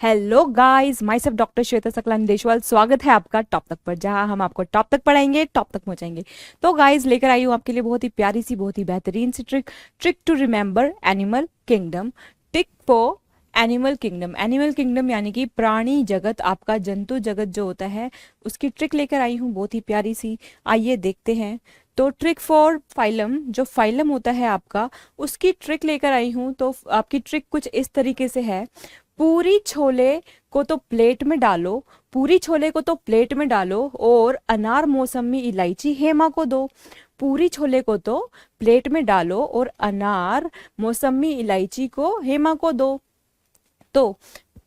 Hello guys, myself doctor Shweta Saklan Deshwal. स्वागत है आपका टॉप तक पर, जहां हम आपको टॉप तक पढ़ाएंगे, टॉप तक पहुंचाएंगे। तो गाइस, लेकर आई हूँ आपके लिए बहुत ही प्यारी सी, बहुत ही बेहतरीन सी trick to remember animal kingdom. Tick for animal kingdom. Animal kingdom यानी कि प्राणी जगत, आपका जंतु जगत जो होता है, उसकी ट्रिक लेकर आई हूँ बहुत ही प्यारी सी। आइए देखते हैं। तो ट्रिक फॉर फाइलम, जो फाइलम होता है आपका, उसकी ट्रिक लेकर आई हूँ। तो आपकी ट्रिक कुछ इस तरीके से है। पूरी छोले को तो प्लेट में डालो, पूरी छोले को तो प्लेट में डालो और अनार मौसमी इलायची हेमा को दो। पूरी छोले को तो प्लेट में डालो और अनार मौसमी इलायची को हेमा को दो। तो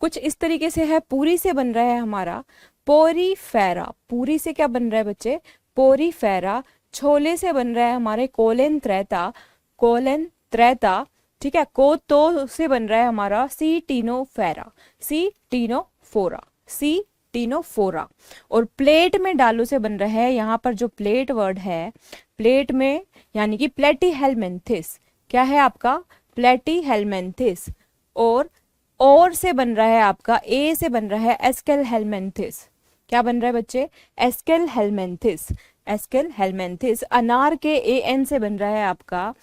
कुछ इस तरीके से है। पूरी से बन रहा है हमारा पोरीफेरा। पूरी से क्या बन रहा है बच्चे? पोरीफेरा। छोले से बन रहा है हमारे कोलेन त्रैता। कोलेन त्रैता, ठीक है। को तो से बन रहा है हमारा सी टीनोफेरा। सी टीनोफोरा। सी टीनोफोरा। और प्लेट में डालो से बन रहा है, यहाँ पर जो प्लेट वर्ड है, प्लेट में यानी कि प्लेटीहेलमिन्थिस। क्या है आपका? प्लेटीहेलमिन्थिस। और से बन रहा है आपका, ए से बन रहा है एस्केलहेलमिन्थिस। क्या बन रहा है बच्चे? एस्केलहेलमिन्थिस। एस्केलहेलमिन्थिस। अनार के ए एन से बन रहा है आपका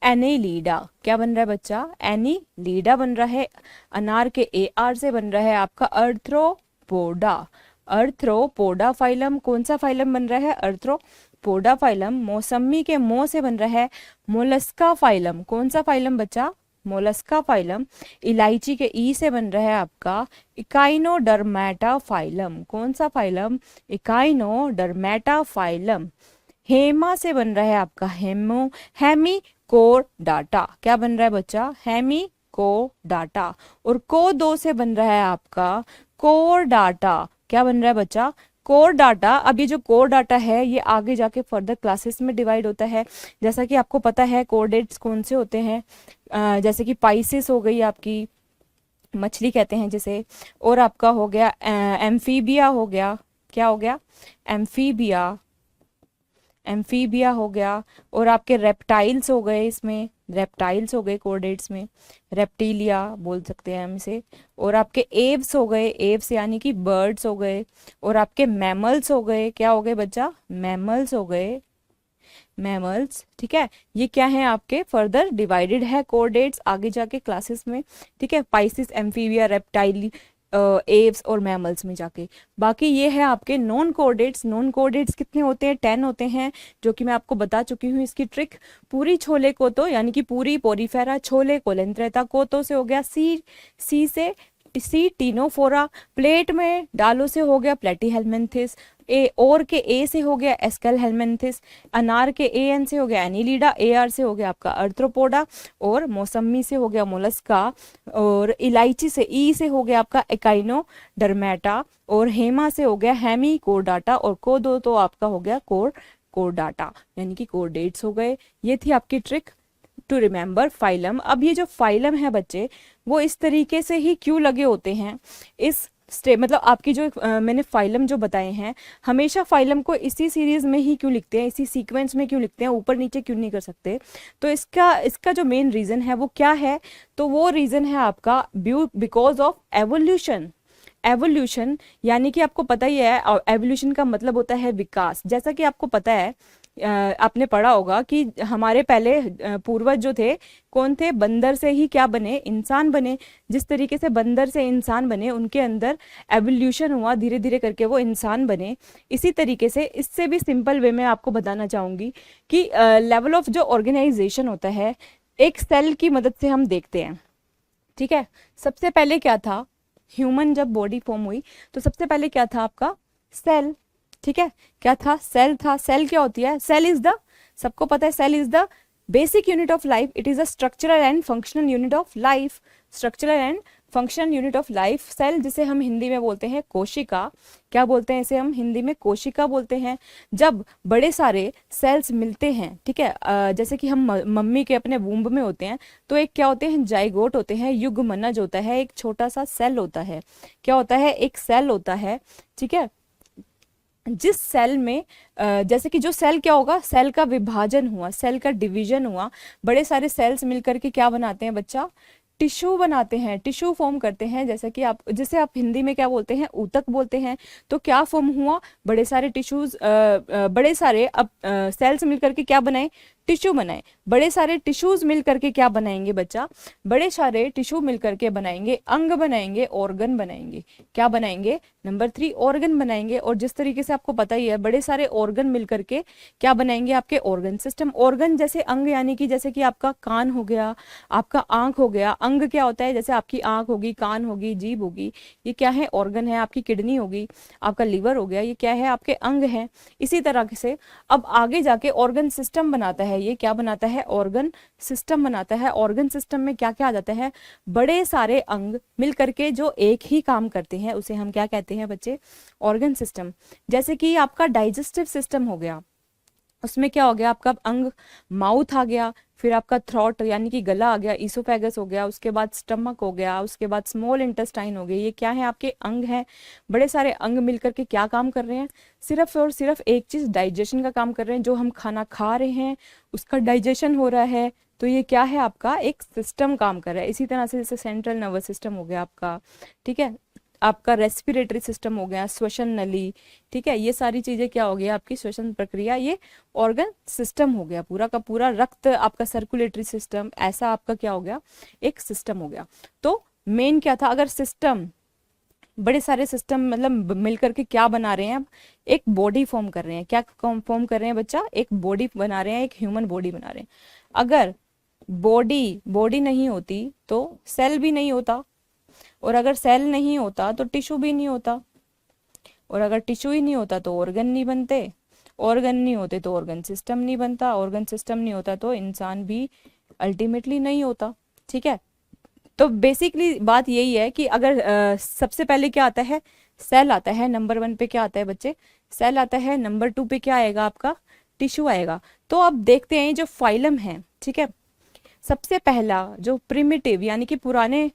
एनीलीडा। क्या बन रहा है बच्चा? एनीलीडा बन रहा है। अनार के ए आर से बन रहा है आपका अर्थ्रोपोडा। Arthropoda phylum. कौन सा फाइलम बन रहा है? Arthropoda phylum. मौसमी के मो से बन रहा है मोलस्का फाइलम। कौन सा फाइलम बच्चा? Mollusca phylum. इलायची के ई से बन रहा है आपका इकाइनोडर्मेटा फाइलम। कौन सा फाइलम? Echinodermata phylum. हेमा से बन रहा है आपका हेमिकोडाटा। क्या बन रहा है बच्चा? हेमिकोडाटा। और को दो से बन रहा है आपका कोरडाटा। क्या बन रहा है बच्चा? Core data. अब ये जो कोर डाटा है, ये आगे जाके फर्दर क्लासेस में डिवाइड होता है। जैसा कि आपको पता है कोर्डेट्स कौन से होते हैं, जैसे कि पाइसिस हो गई आपकी, मछली कहते हैं जिसे। और आपका हो गया एम्फीबिया हो गया। क्या हो गया? एम्फीबिया। एम्फीबिया हो गया। और आपके रेप्टाइल्स हो गए, इसमें रेप्टाइल्स हो गए कोर्डेट्स में, रेप्टिलिया बोल सकते हैं हम इसे। और आपके एव्स हो गए, एव्स यानी कि बर्ड्स हो गए। और आपके मैमल्स हो गए। क्या हो गए बच्चा? मैमल्स हो गए, मैमल्स, ठीक है। ये क्या है आपके? फर्दर डिवाइडेड है कोर्डेट्स आगे जाके क्लासेस में, ठीक है। पाइसिस, एम्फीबिया, रेप्टाइल, एव्स और मैमल्स में जाके। बाकी ये है आपके नॉन कोर्डेट्स। नॉन कोर्डेट्स कितने होते हैं? 10 होते हैं, जो कि मैं आपको बता चुकी हूँ इसकी ट्रिक। पूरी छोले को तो यानी कि पूरी पोरीफेरा, छोले कोलेंथ्रेटा, कोतो से हो गया सी से सी टीनोफोरा। प्लेट में डालो से हो गया प्लेटीहेलमिन्थिस। ए और के ए से हो गया एस्केलहेलमिन्थिस। अनार के ए एन से हो गया एनीलीडा। ए आर से हो गया आपका अर्थ्रोपोडा। और मौसमी से हो गया मोलस्का। और इलायची से ई से हो गया आपका एकाइनोडर्मेटा। और हेमा से हो गया हेमिकोडाटा। और को दो तो आपका हो गया कोरडाटा, यानी कि कोर्डेट्स हो गए। ये थी आपकी ट्रिक टू रिमेंबर फाइलम। अब ये जो फाइलम है बच्चे, वो इस तरीके से ही क्यों लगे होते हैं इस मतलब आपकी जो मैंने फाइलम जो बताए हैं, हमेशा फाइलम को इसी सीरीज में ही क्यों लिखते हैं, इसी सीक्वेंस में क्यों लिखते हैं, ऊपर नीचे क्यों नहीं कर सकते? तो इसका जो मेन रीजन है वो क्या है? तो वो रीजन है आपका बिकॉज ऑफ एवोल्यूशन। एवोल्यूशन यानी कि आपको पता ही है, एवोल्यूशन का मतलब होता है विकास। जैसा कि आपको पता है, आपने पढ़ा होगा कि हमारे पहले पूर्वज जो थे, कौन थे? बंदर से ही क्या बने? इंसान बने। जिस तरीके से बंदर से इंसान बने, उनके अंदर एवोल्यूशन हुआ, धीरे धीरे करके वो इंसान बने। इसी तरीके से, इससे भी सिंपल वे में आपको बताना चाहूंगी कि लेवल ऑफ जो ऑर्गेनाइजेशन होता है, एक सेल की मदद से हम देखते हैं, ठीक है। सबसे पहले क्या था? ह्यूमन जब बॉडी फॉर्म हुई, तो सबसे पहले क्या था आपका? सेल, ठीक है। क्या था? सेल था। सेल क्या होती है? सेल इज द, सबको पता है, cell is the basic unit of life. It is a structural and functional unit of life. Structural and functional unit of life cell, जिसे हम हिंदी में बोलते हैं कोशिका। क्या बोलते हैं इसे? हम हिंदी में कोशिका बोलते हैं। जब बड़े सारे सेल्स मिलते हैं, ठीक है, जैसे कि हम मम्मी के अपने वूम्ब में होते हैं, तो एक क्या होते हैं? जाइगोट होते हैं, युग्मनज होता है, एक छोटा सा सेल होता है। क्या होता है? एक सेल होता है, ठीक है। जिस सेल में जैसे कि जो सेल क्या होगा? सेल का विभाजन हुआ, सेल का डिवीजन हुआ, बड़े सारे सेल्स मिलकर के क्या बनाते हैं बच्चा? टिश्यू बनाते हैं, टिश्यू फॉर्म करते हैं, जैसे कि आप, जिसे आप हिंदी में क्या बोलते हैं, ऊतक बोलते हैं। तो क्या फॉर्म हुआ, बड़े सारे टिश्यूज, बड़े सारे अब सेल्स मिलकर के क्या बनाए, टिश्यू बनाए। बड़े सारे टिश्यूज मिल करके क्या बनाएंगे बच्चा, बड़े सारे टिश्यू मिल करके बनाएंगे अंग, बनाएंगे ऑर्गन बनाएंगे। क्या बनाएंगे, नंबर 3 ऑर्गन बनाएंगे। और जिस तरीके से आपको पता ही है, बड़े सारे ऑर्गन मिल करके क्या बनाएंगे, आपके ऑर्गन सिस्टम। ऑर्गन जैसे अंग, यानी कि जैसे कि आपका कान हो गया, आपका आंख हो गया। अंग क्या होता है, जैसे आपकी आंख होगी, कान होगी, जीभ होगी, ये क्या है, ऑर्गन है। आपकी किडनी होगी, आपका लिवर हो गया, ये क्या है, आपके अंग हैं। इसी तरह से अब आगे जाके ऑर्गन सिस्टम बनाता है, ये क्या बनाता है, ऑर्गन सिस्टम बनाता है। ऑर्गन सिस्टम में क्या क्या आ जाता है, बड़े सारे अंग मिल करके जो एक ही काम करते हैं, उसे हम क्या कहते हैं बच्चे, ऑर्गन सिस्टम। जैसे कि आपका डाइजेस्टिव सिस्टम हो गया, उसमें क्या हो गया, आपका अंग माउथ आ गया, फिर आपका थ्रोट यानी कि गला आ गया, ईसोफेगस हो गया, उसके बाद स्टमक हो गया, उसके बाद स्मॉल इंटेस्टाइन हो गए। ये क्या है, आपके अंग हैं। बड़े सारे अंग मिलकर के क्या काम कर रहे हैं, सिर्फ और सिर्फ एक चीज, डाइजेशन का काम कर रहे हैं। जो हम खाना खा रहे हैं उसका डाइजेशन हो रहा है, तो ये क्या है, आपका एक सिस्टम काम कर रहा है। इसी तरह से जैसे सेंट्रल नर्वस सिस्टम हो गया आपका, ठीक है, आपका रेस्पिरेटरी सिस्टम हो गया, श्वसन नली, ठीक है, ये सारी चीजें क्या हो गया, आपकी श्वसन प्रक्रिया, ये ऑर्गन सिस्टम हो गया। पूरा का पूरा रक्त, आपका सर्कुलेटरी सिस्टम, ऐसा आपका क्या हो गया, एक सिस्टम हो गया। तो मेन क्या था, अगर सिस्टम, बड़े सारे सिस्टम मतलब मिलकर के क्या बना रहे हैं, अब एक बॉडी फॉर्म कर रहे हैं। क्या फॉर्म कर रहे हैं बच्चा, एक बॉडी बना रहे हैं, एक ह्यूमन बॉडी बना रहे हैं। अगर बॉडी नहीं होती तो सेल भी नहीं होता, और अगर सेल नहीं होता तो टिश्यू भी नहीं होता, और अगर टिश्यू ही नहीं होता तो ऑर्गन नहीं बनते, ऑर्गन नहीं होते तो ऑर्गन सिस्टम नहीं बनता, ऑर्गन सिस्टम नहीं होता तो इंसान भी अल्टीमेटली नहीं होता। ठीक है, तो बेसिकली बात यही है कि अगर सबसे पहले क्या आता है, सेल आता है। नंबर 1 पे क्या आता है बच्चे, सेल आता है। नंबर 2 पे क्या आएगा, आपका टिश्यू आएगा। तो अब देखते हैं जो फाइलम है, ठीक है, सबसे पहला जो प्रिमिटिव यानी कि पुराने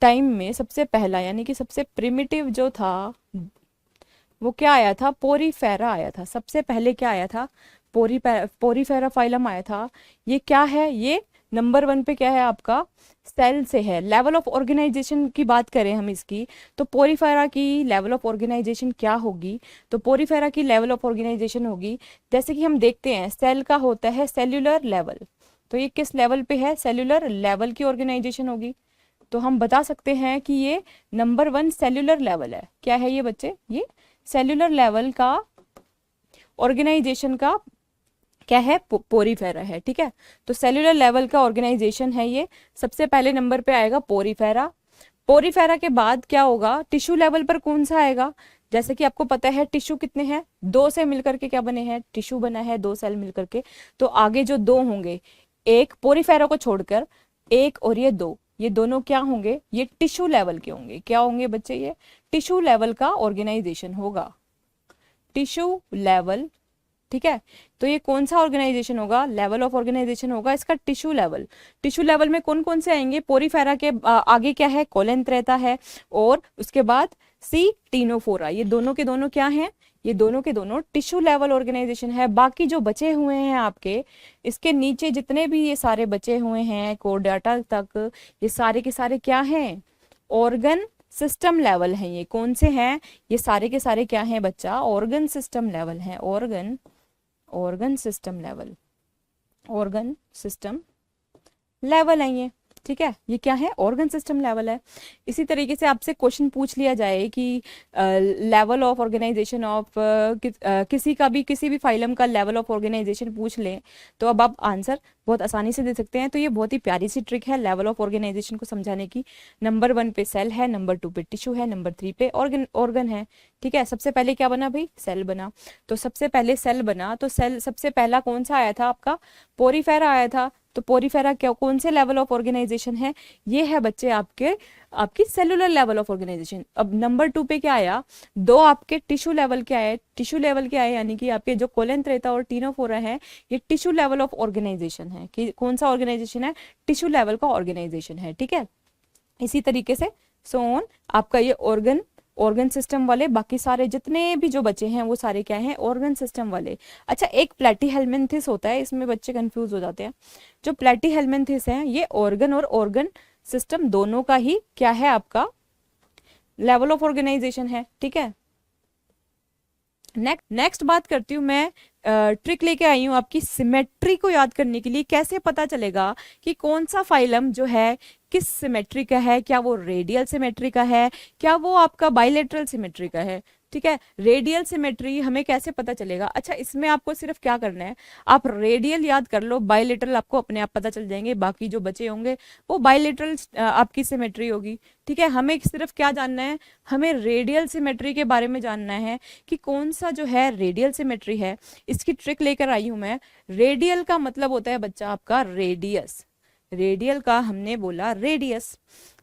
टाइम में सबसे पहला यानी कि सबसे प्रिमिटिव जो था वो क्या आया था, पोरीफेरा आया था। सबसे पहले क्या आया था, पोरीफेरा फाइलम आया था। ये क्या है, ये नंबर 1 पे क्या है आपका, सेल से है। लेवल ऑफ ऑर्गेनाइजेशन की बात करें हम इसकी, तो पोरीफेरा की लेवल ऑफ ऑर्गेनाइजेशन क्या होगी, तो पोरीफेरा की लेवल ऑफ ऑर्गेनाइजेशन होगी, जैसे कि हम देखते हैं सेल का होता है सेल्यूलर लेवल, तो ये किस लेवल पे है, सेल्यूलर लेवल की ऑर्गेनाइजेशन होगी। तो हम बता सकते हैं कि ये नंबर 1 सेल्यूलर लेवल है। क्या है ये बच्चे, ये सेल्यूलर लेवल का ऑर्गेनाइजेशन का क्या है, पोरीफेरा है। ठीक है, तो सेल्यूलर लेवल का ऑर्गेनाइजेशन है ये। सबसे पहले नंबर पे आएगा पोरीफेरा। पोरीफेरा के बाद क्या होगा, टिश्यू लेवल पर कौन सा आएगा, जैसे कि आपको पता है टिश्यू कितने हैं, 2 से मिलकर के क्या बने हैं, टिश्यू बना है, 2 सेल मिलकर के। तो आगे जो 2 होंगे, एक पोरीफेरा को छोड़कर, एक और ये 2, ये दोनों क्या होंगे, ये टिश्यू लेवल के होंगे। क्या होंगे बच्चे, ये टिश्यू लेवल का ऑर्गेनाइजेशन होगा, टिश्यू लेवल। ठीक है, तो ये कौन सा ऑर्गेनाइजेशन होगा, लेवल ऑफ ऑर्गेनाइजेशन होगा इसका टिश्यू लेवल। टिश्यू लेवल में कौन कौन से आएंगे, पोरीफेरा के आगे क्या है, कोलेंथ्रेटा है, और उसके बाद सी टीनोफोरा। ये दोनों के दोनों क्या हैं, ये दोनों के दोनों टिश्यू लेवल ऑर्गेनाइजेशन है। बाकी जो बचे हुए हैं आपके, इसके नीचे जितने भी ये सारे बचे हुए हैं कोर्डाटा तक, ये सारे के सारे क्या हैं, ऑर्गन सिस्टम लेवल हैं। ये कौन से हैं, ये सारे के सारे क्या हैं बच्चा, ऑर्गन सिस्टम लेवल हैं। Organ system level, organ system level है ये। ठीक है, ये क्या है, ऑर्गन सिस्टम लेवल है। इसी तरीके से आपसे क्वेश्चन पूछ लिया जाए कि लेवल ऑफ ऑर्गेनाइजेशन ऑफ किसी भी फाइलम का लेवल ऑफ ऑर्गेनाइजेशन पूछ लें, तो अब आप आंसर बहुत आसानी से दे सकते हैं। तो ये बहुत ही प्यारी सी ट्रिक है लेवल ऑफ ऑर्गेनाइजेशन को समझाने की। नंबर 1 पे सेल है, नंबर 2 पे टिश्यू है, नंबर 3 पे ऑर्गन है। ठीक है, सबसे पहले क्या बना भाई, सेल बना। तो सबसे पहले सेल बना, तो सेल सबसे पहला कौन सा आया था आपका, पोरीफेरा आया था। तो पोरीफेरा क्या, कौन से लेवल ऑफ ऑर्गेनाइजेशन है, ये है बच्चे आपकी सेलुलर लेवल ऑफ ऑर्गेनाइजेशन। अब नंबर 2 पे क्या आया, 2 आपके टिश्यू लेवल के आए, टिश्यू लेवल के आए, यानी कि आपके जो कोलेंथ्रेटा और टीनोफोरा है, ये टिश्यू लेवल ऑफ ऑर्गेनाइजेशन है। कि कौन सा ऑर्गेनाइजेशन है, टिश्यू लेवल का ऑर्गेनाइजेशन है। ठीक है, इसी तरीके से सोन आपका ये ऑर्गन सिस्टम वाले, बाकी सारे जितने भी जो बचे हैं वो सारे क्या हैं, ऑर्गन सिस्टम वाले। अच्छा, एक प्लेटीहेल्मिन्थिस होता है, इसमें बच्चे कंफ्यूज हो जाते हैं। जो प्लेटीहेल्मिन्थिस है ये ऑर्गन और ऑर्गन सिस्टम दोनों का ही क्या है आपका लेवल ऑफ ऑर्गेनाइजेशन है। ठीक है, नेक्स्ट बात करती हूँ मैं, ट्रिक लेके आई हूँ आपकी सिमेट्री को याद करने के लिए। कैसे पता चलेगा कि कौन सा फाइलम जो है किस सिमेट्री का है, क्या वो रेडियल सिमेट्री का है, क्या वो आपका बाइलेटरल सिमेट्री का है। ठीक है, रेडियल सिमेट्री हमें कैसे पता चलेगा? अच्छा, इसमें आपको सिर्फ क्या करना है, आप रेडियल याद कर लो, बाइलेटरल आपको अपने आप पता चल जाएंगे, बाकी जो बचे होंगे वो बाइलेटरल आपकी सिमेट्री होगी। ठीक है, हमें सिर्फ क्या जानना है, हमें रेडियल सिमेट्री के बारे में जानना है कि कौन सा जो है रेडियल सिमेट्री है। इसकी ट्रिक लेकर आई हूं मैं। रेडियल का मतलब होता है बच्चा आपका रेडियस, रेडियल का हमने बोला रेडियस।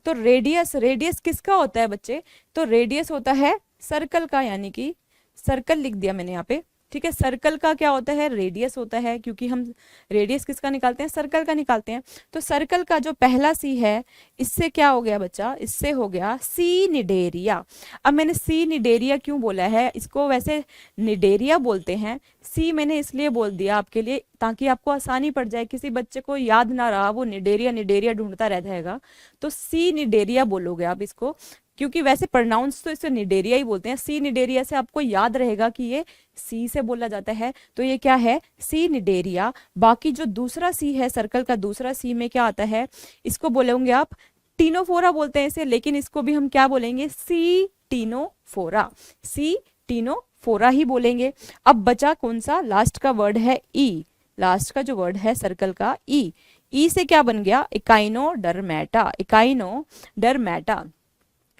तो रेडियस, रेडियस किसका होता है बच्चे? तो रेडियस होता है सर्कल का, यानी कि सर्कल लिख दिया मैंने यहाँ पे। ठीक है, सर्कल का क्या होता है, रेडियस होता है, क्योंकि हम रेडियस किसका निकालते हैं, सर्कल का निकालते हैं। तो सर्कल का जो पहला सी है, इससे क्या हो गया बच्चा, इससे हो गया सी निडेरिया। अब मैंने सी निडेरिया क्यों बोला है, इसको वैसे निडेरिया बोलते हैं, सी मैंने इसलिए बोल दिया आपके लिए ताकि आपको आसानी पड़ जाए, किसी बच्चे को याद ना रहा, वो निडेरिया निडेरिया ढूंढता रह जाएगा, तो सी निडेरिया बोलोगे आप इसको, क्योंकि वैसे प्रोनाउंस तो इसे निडेरिया ही बोलते हैं। सी निडेरिया से आपको याद रहेगा कि ये सी से बोला जाता है, तो ये क्या है, सी निडेरिया। बाकी जो दूसरा सी है, सर्कल का दूसरा सी में क्या आता है, इसको बोलेंगे आप टीनोफोरा बोलते हैं इसे, लेकिन इसको भी हम क्या बोलेंगे, सी टीनोफोरा, सी टीनोफोरा ही बोलेंगे। अब बचा कौन सा, लास्ट का वर्ड है ई, लास्ट का जो वर्ड है सर्कल का ई, ई से क्या बन गया, इकाइनोडर्मेटा, इकाइनोडर्मेटा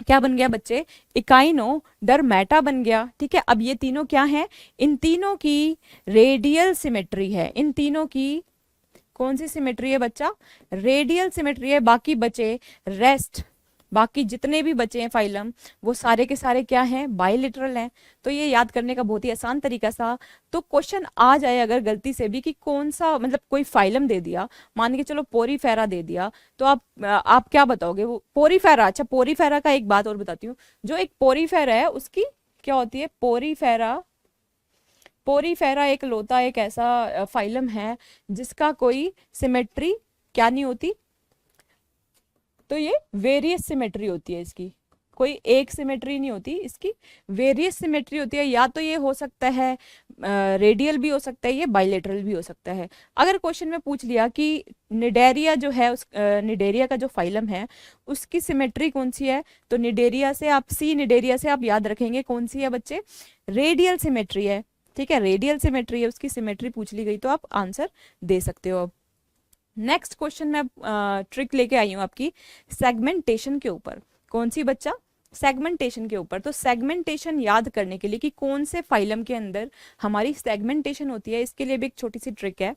क्या बन गया बच्चे, इकाइनोडर्मेटा बन गया। ठीक है, अब ये तीनों क्या हैं, इन तीनों की रेडियल सिमेट्री है, इन तीनों की कौन सी सिमेट्री है बच्चा, रेडियल सिमेट्री है। बाकी बचे रेस्ट, बाकी जितने भी बचे हैं फाइलम, वो सारे के सारे क्या हैं, बाइलेटरल हैं। तो ये याद करने का बहुत ही आसान तरीका सा, तो क्वेश्चन आ जाए अगर गलती से भी कि कौन सा, मतलब कोई फाइलम दे दिया, मान के चलो पोरीफेरा दे दिया, तो आप क्या बताओगे, वो पोरीफेरा। अच्छा, पोरीफेरा का एक बात और बताती हूँ, जो एक पोरीफेरा है उसकी क्या होती है, पोरीफेरा, पोरीफेरा एक लोता, एक ऐसा फाइलम है जिसका कोई सिमेट्री क्या नहीं होती, तो ये वेरियस सिमेट्री होती है इसकी, कोई एक सिमेट्री नहीं होती इसकी, वेरियस सिमेट्री होती है। या तो ये हो सकता है रेडियल भी हो सकता है, ये बाइलेटरल भी हो सकता है। अगर क्वेश्चन में पूछ लिया कि निडेरिया जो है, उस निडेरिया का जो फाइलम है उसकी सिमेट्री कौन सी है, तो निडेरिया से आप, सी निडेरिया से आप याद रखेंगे कौन सी है बच्चे, रेडियल सिमेट्री है। ठीक है, रेडियल सिमेट्री है, उसकी सिमेट्री पूछ ली गई तो आप आंसर दे सकते हो। अब नेक्स्ट क्वेश्चन में ट्रिक लेके आई हूँ आपकी सेगमेंटेशन के ऊपर। कौन सी बच्चा, सेगमेंटेशन के ऊपर। तो सेगमेंटेशन याद करने के लिए कि कौन से फाइलम के अंदर हमारी सेगमेंटेशन होती है, इसके लिए भी एक छोटी सी ट्रिक है।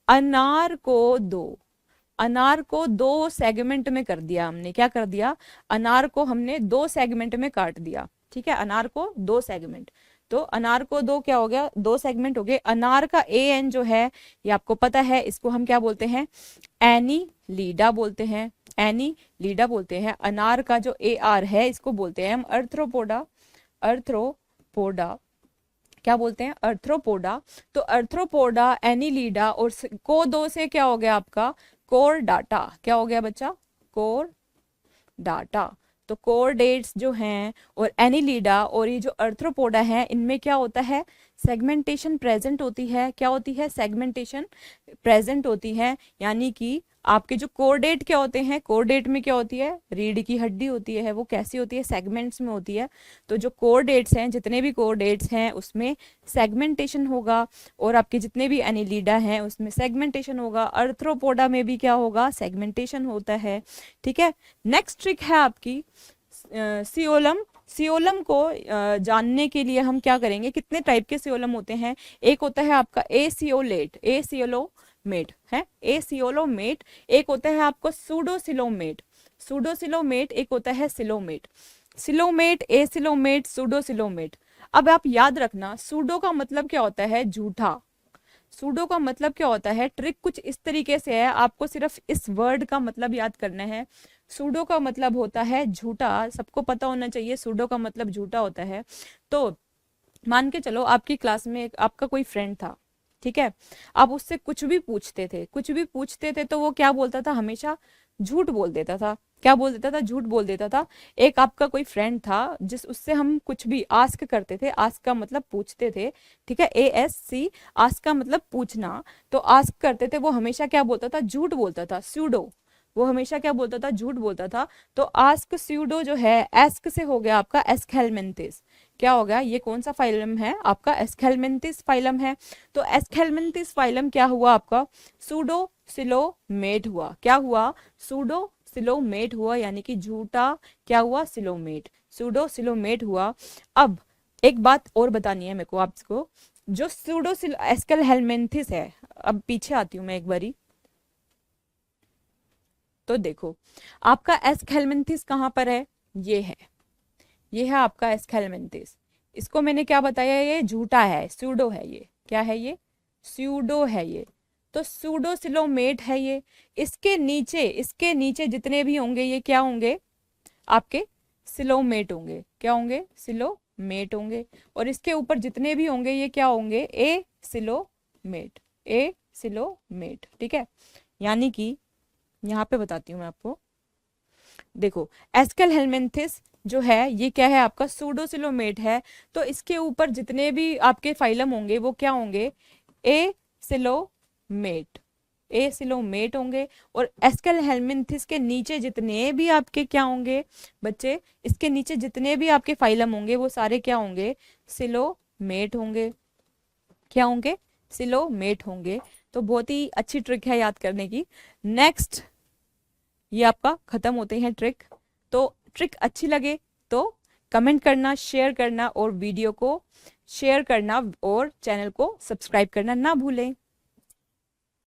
अनार को दो सेगमेंट में कर दिया हमने, क्या कर दिया, अनार को हमने दो सेगमेंट में काट दिया। ठीक है, अनार को दो सेगमेंट, तो अनार को दो क्या हो गया, दो सेगमेंट हो गए। अनार का ए एन जो है ये आपको पता है, इसको हम क्या बोलते हैं, एनी लीडा बोलते हैं, एनी लीडा बोलते हैं। अनार का जो ए आर है इसको बोलते हैं हम अर्थ्रोपोडा, अर्थ्रोपोडा क्या बोलते हैं, अर्थ्रोपोडा। तो अर्थ्रोपोडा, एनीलीडा और को दो से क्या हो गया आपका, कोर डाटा, क्या हो गया बच्चा, कोर डाटा। तो कोरडेट्स जो हैं और एनीलीडा और ये जो अर्थ्रोपोडा है, इनमें क्या होता है, सेगमेंटेशन प्रेजेंट होती है। क्या होती है, सेगमेंटेशन प्रेजेंट होती है, यानी कि आपके जो कोरडेट क्या होते हैं, कोरडेट में क्या होती है, रीढ़ की हड्डी होती है, वो कैसी होती है, सेगमेंट्स में होती है। तो जो कोरडेट्स हैं, जितने भी कोरडेट्स हैं उसमें सेगमेंटेशन होगा, और आपके जितने भी एनीलीडा हैं उसमें सेगमेंटेशन होगा। अर्थ्रोपोडा में भी क्या होगा, सेगमेंटेशन होता है। ठीक है, नेक्स्ट ट्रिक है आपकी सियोलम। सियोलम को जानने के लिए हम क्या करेंगे, कितने टाइप के सियोलम होते हैं, एक होता है आपका एसियोलेट, एसियोलोमेट है, एसियोलोमेट। एक होता है आपको सूडोसिलोमेट, सूडोसिलोमेट। एक होता है सिलोमेट, सिलोमेट, एसिलोमेट, सूडोसिलोमेट। अब आप याद रखना, सूडो का मतलब क्या होता है, झूठा। सूडो का मतलब क्या होता है, ट्रिक कुछ इस तरीके से है, आपको सिर्फ इस वर्ड का मतलब याद करना है। सूडो का मतलब होता है झूठा, सबको पता होना चाहिए सूडो का मतलब झूठा होता है। तो मान के चलो आपकी क्लास में आपका कोई फ्रेंड था, ठीक है, आप उससे कुछ भी पूछते थे, कुछ भी पूछते थे तो वो क्या बोलता था, हमेशा झूठ बोल देता था। क्या बोल देता था? झूठ बोल देता था। एक आपका कोई फ्रेंड था जिस उससे हम कुछ भी आस्क करते थे, आस्क का मतलब पूछते थे, ठीक है, ASC, आस्क का मतलब पूछना, तो आस्क करते थे, वो हमेशा क्या बोलता था? झूठ बोलता था, स्यूडो। वो हमेशा क्या बोलता था? झूठ बोलता था। तो आस्क स्यूडो जो है, एस्क से हो गया आपका एस्केलमेंथिस। क्या हो गया? ये कौन सा फाइलम है आपका? एस्केलमेंथिस फाइलम है। तो एस्केलमेंथिस फाइलम क्या हुआ आपका? सूडो सिलोमेट हुआ। क्या हुआ? सूडो सिलोमेट हुआ, यानी कि झूठा क्या हुआ? सिलोमेट, सूडो सिलोमेट हुआ। अब एक बात और बतानी है मेरे को आपको, जो सूडो एस्केलहेलमिंथिस है, अब पीछे आती हूँ मैं एक बारी। तो देखो आपका एस्केलमेंथिस कहाँ पर है? ये है आपका एस्केलमेंथिस। इसको मैंने क्या बताया? ये झूठा है, सूडो है। ये क्या है? ये स्यूडो है। ये तो सूडो सिलोमेट है ये। इसके नीचे जितने भी होंगे ये क्या होंगे? आपके सिलोमेट होंगे। क्या होंगे? सिलोमेट होंगे। और इसके ऊपर जितने भी होंगे ये क्या होंगे? ए सिलोमेट, ए सिलोमेट, ठीक है। यानी कि यहाँ पे बताती हूँ मैं आपको, देखो एस्केलहेलमिंथिस जो है ये क्या है? आपका सूडोसिलोमेट है। तो इसके ऊपर जितने भी आपके फाइलम होंगे वो क्या होंगे? ए सिलोमेट, ए सिलोमेट होंगे। और एस्केलहेलमिंथिस के नीचे जितने भी आपके क्या होंगे बच्चे? इसके नीचे जितने भी आपके फाइलम होंगे वो सारे क्या होंगे? सिलोमेट होंगे। क्या होंगे? सिलोमेट होंगे। तो बहुत ही अच्छी ट्रिक है याद करने की। नेक्स्ट, ये आपका खत्म होते हैं ट्रिक। तो ट्रिक अच्छी लगे तो कमेंट करना, शेयर करना और वीडियो को शेयर करना और चैनल को सब्सक्राइब करना ना भूलें।